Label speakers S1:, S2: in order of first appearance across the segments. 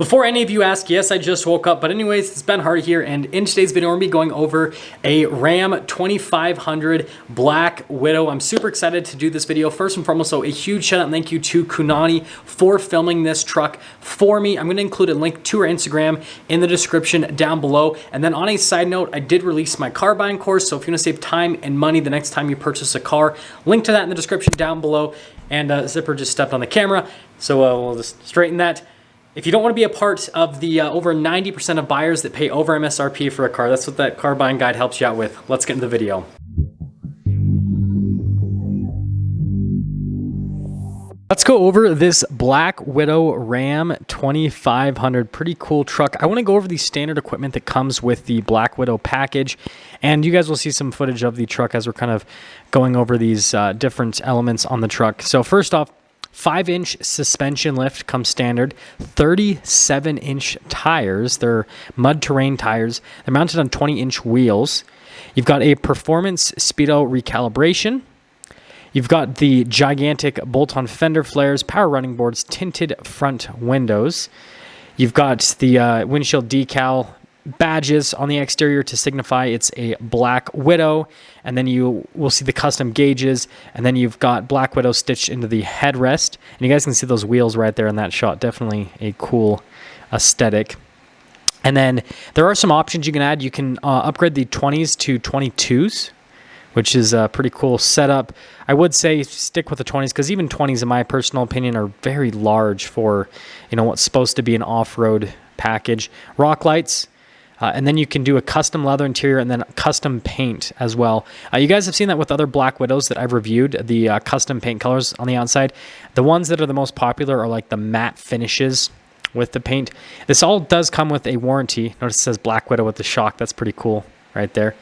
S1: Before any of you ask, yes, I just woke up, but anyways, it's Ben Hart here, and in today's video, we're gonna be going over a Ram 2500 Black Widow. I'm super excited to do this video. First and foremost, so a huge shout out and thank you to Kunani for filming this truck for me. I'm gonna include a link to her Instagram in the description down below. And then on a side note, I did release my car buying course, so if you wanna save time and money the next time you purchase a car, link to that in the description down below. And Zipper just stepped on the camera, so we'll just straighten that. If you don't want to be a part of the over 90% of buyers that pay over MSRP for a car, that's what that car buying guide helps you out with. Let's get into the video. Let's go over this Black Widow Ram 2500. Pretty cool truck. I want to go over the standard equipment that comes with the Black Widow package, and you guys will see some footage of the truck as we're kind of going over these different elements on the truck. So first off, 5-inch suspension lift comes standard, 37-inch tires. They're mud terrain tires. They're mounted on 20-inch wheels. You've got a performance speedo recalibration. You've got the gigantic bolt-on fender flares, power running boards, tinted front windows. You've got the windshield decal badges on the exterior to signify it's a Black Widow, and then you will see the custom gauges, and then you've got Black Widow stitched into the headrest, and you guys can see those wheels right there in that shot. Definitely a cool aesthetic. And then there are some options you can add. You can upgrade the 20s to 22s, which is a pretty cool setup. I would say stick with the 20s, because even 20s, in my personal opinion, are very large for, you know, what's supposed to be an off-road package. Rock lights. And then you can do a custom leather interior and then custom paint as well. You guys have seen that with other Black Widows that I've reviewed, the custom paint colors on the outside. The ones that are the most popular are like the matte finishes with the paint. This all does come with a warranty. Notice it says Black Widow with the shock. That's pretty cool right there.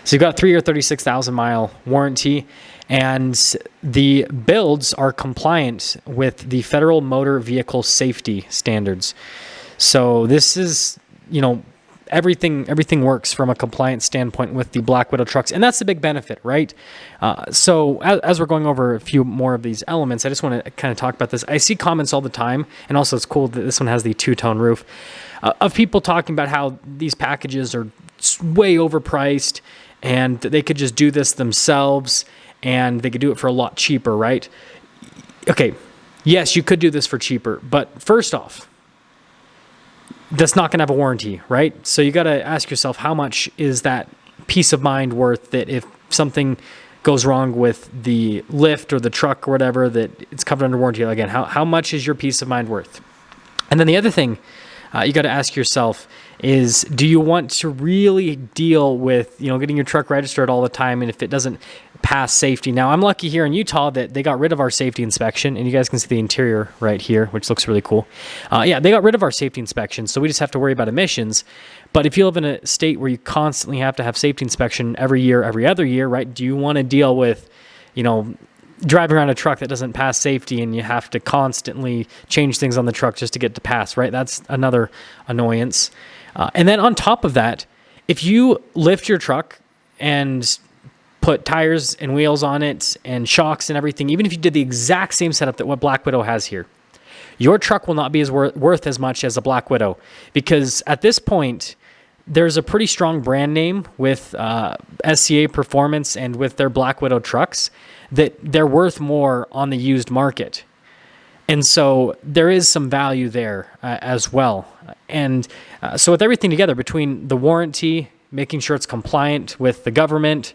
S1: So you've got a 3-year, 36,000 mile warranty, and the builds are compliant with the Federal Motor Vehicle Safety Standards. So this is, you know, everything works from a compliance standpoint with the Black Widow trucks, and that's the big benefit, right? So as we're going over a few more of these elements, I just want to kind of talk about this. I see comments all the time, and also it's cool that this one has the two-tone roof, of people talking about how these packages are way overpriced, and they could just do this themselves, and they could do it for a lot cheaper, right? Okay, yes, you could do this for cheaper, but first off, that's not going to have a warranty, right? So you got to ask yourself, how much is that peace of mind worth, that if something goes wrong with the lift or the truck or whatever, that it's covered under warranty? Again, how much is your peace of mind worth? And then the other thing you got to ask yourself is, do you want to really deal with, you know, getting your truck registered all the time, and if it doesn't pass safety? Now, I'm lucky here in Utah that they got rid of our safety inspection, and you guys can see the interior right here, which looks really cool. Yeah, they got rid of our safety inspection, so we just have to worry about emissions. But if you live in a state where you constantly have to have safety inspection every year, every other year, right? Do you want to deal with, you know, driving around a truck that doesn't pass safety, and you have to constantly change things on the truck just to get to pass, right? That's another annoyance. And then on top of that, if you lift your truck and put tires and wheels on it and shocks and everything, even if you did the exact same setup that what Black Widow has here, your truck will not be as worth as much as a Black Widow, because at this point, there's a pretty strong brand name with SCA Performance and with their Black Widow trucks that they're worth more on the used market. And so there is some value there as well. And so with everything together, between the warranty, making sure it's compliant with the government,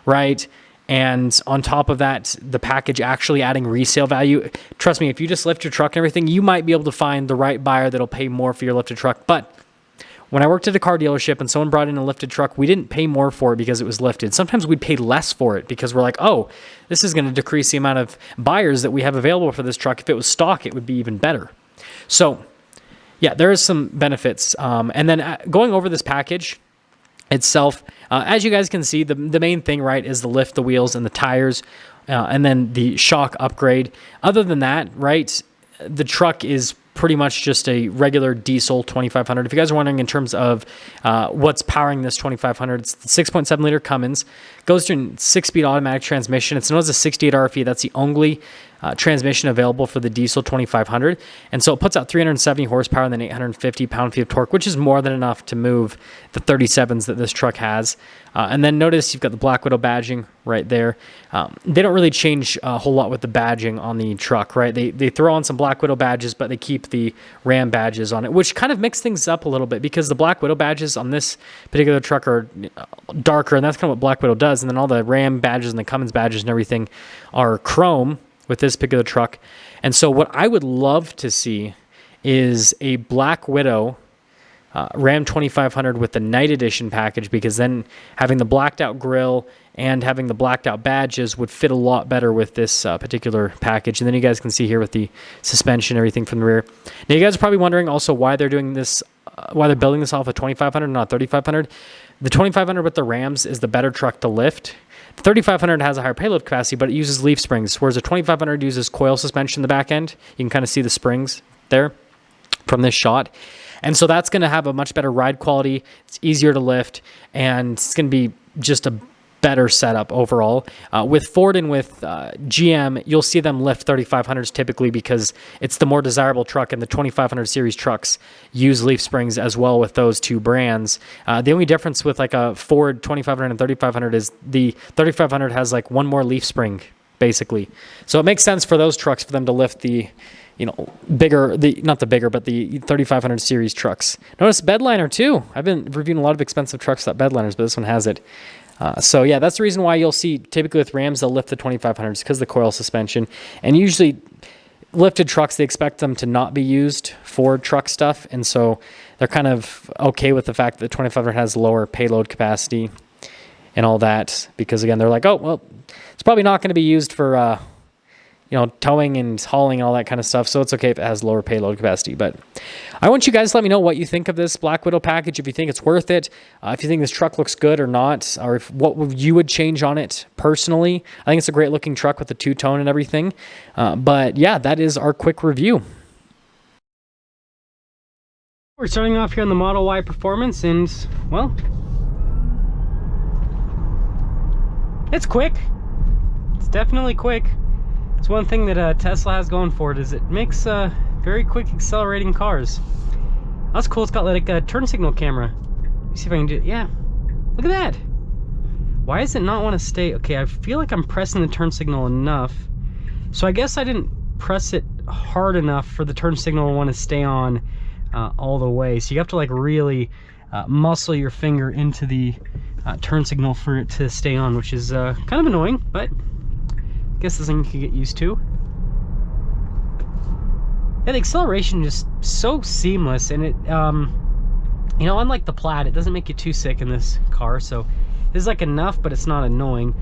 S1: right? And on top of that, the package actually adding resale value. Trust me, if you just lift your truck and everything, you might be able to find the right buyer that'll pay more for your lifted truck. But when I worked at a car dealership and someone brought in a lifted truck, we didn't pay more for it because it was lifted. Sometimes we'd pay less for it because we're like, oh, this is going to decrease the amount of buyers that we have available for this truck. If it was stock, it would be even better. So yeah, there is some benefits. And then going over this package itself, as you guys can see, the main thing, right, is the lift, the wheels, and the tires, and then the shock upgrade. Other than that, right, the truck is pretty much just a regular diesel 2500. If you guys are wondering in terms of what's powering this 2500, it's the 6.7 liter Cummins, goes through a 6-speed automatic transmission. It's known as a 68 RFE. That's the only transmission available for the diesel 2500, and so it puts out 370 horsepower and then 850 pound-feet of torque, which is more than enough to move the 37s that this truck has. And then notice you've got the Black Widow badging right there. They don't really change a whole lot with the badging on the truck, right? They throw on some Black Widow badges, but they keep the Ram badges on it, which kind of mix things up a little bit because the Black Widow badges on this particular truck are darker, and that's kind of what Black Widow does. And then all the Ram badges and the Cummins badges and everything are chrome with this particular truck. And so what I would love to see is a Black Widow Ram 2500 with the Night Edition package, because then having the blacked out grille and having the blacked out badges would fit a lot better with this particular package. And then you guys can see here with the suspension, everything from the rear. Now you guys are probably wondering also why they're doing this, why they're building this off a 2500, not 3500. The 2500 with the Rams is the better truck to lift. The 3500 has a higher payload capacity, but it uses leaf springs, whereas the 2500 uses coil suspension in the back end. You can kind of see the springs there from this shot. And so that's going to have a much better ride quality. It's easier to lift, and it's going to be just a better setup overall. With Ford and with GM, you'll see them lift 3500s typically because it's the more desirable truck, and the 2500 series trucks use leaf springs as well with those two brands. The only difference with like a Ford 2500 and 3500 is the 3500 has like one more leaf spring basically. So it makes sense for those trucks for them to lift the bigger, not the bigger, but the 3500 series trucks. Notice bedliner too. I've been reviewing a lot of expensive trucks without bedliners, but this one has it. So yeah, that's the reason why you'll see typically with Rams, they'll lift the 2500s because of the coil suspension. And usually lifted trucks, they expect them to not be used for truck stuff. And so they're kind of okay with the fact that the 2500 has lower payload capacity and all that, because again, they're like, oh, well, it's probably not going to be used for, towing and hauling and all that kind of stuff. So it's okay if it has lower payload capacity. But I want you guys to let me know what you think of this Black Widow package, if you think it's worth it, if you think this truck looks good or not, or if what you would change on it personally. I think it's a great looking truck with the two-tone and everything. But yeah, that is our quick review. We're starting off here on the Model Y Performance, and well, it's quick. It's definitely quick. It's one thing that Tesla has going for it, is it makes very quick accelerating cars. That's cool. It's got like a turn signal camera. Let me see if I can do it. Yeah, look at that. Why does it not want to stay? Okay, I feel like I'm pressing the turn signal enough. So I guess I didn't press it hard enough for the turn signal to want to stay on all the way. So you have to like really muscle your finger into the turn signal for it to stay on, which is kind of annoying, but I guess this thing you can get used to. Yeah, the acceleration is just so seamless, and it, unlike the Plaid, it doesn't make you too sick in this car, so this is like enough, but it's not annoying.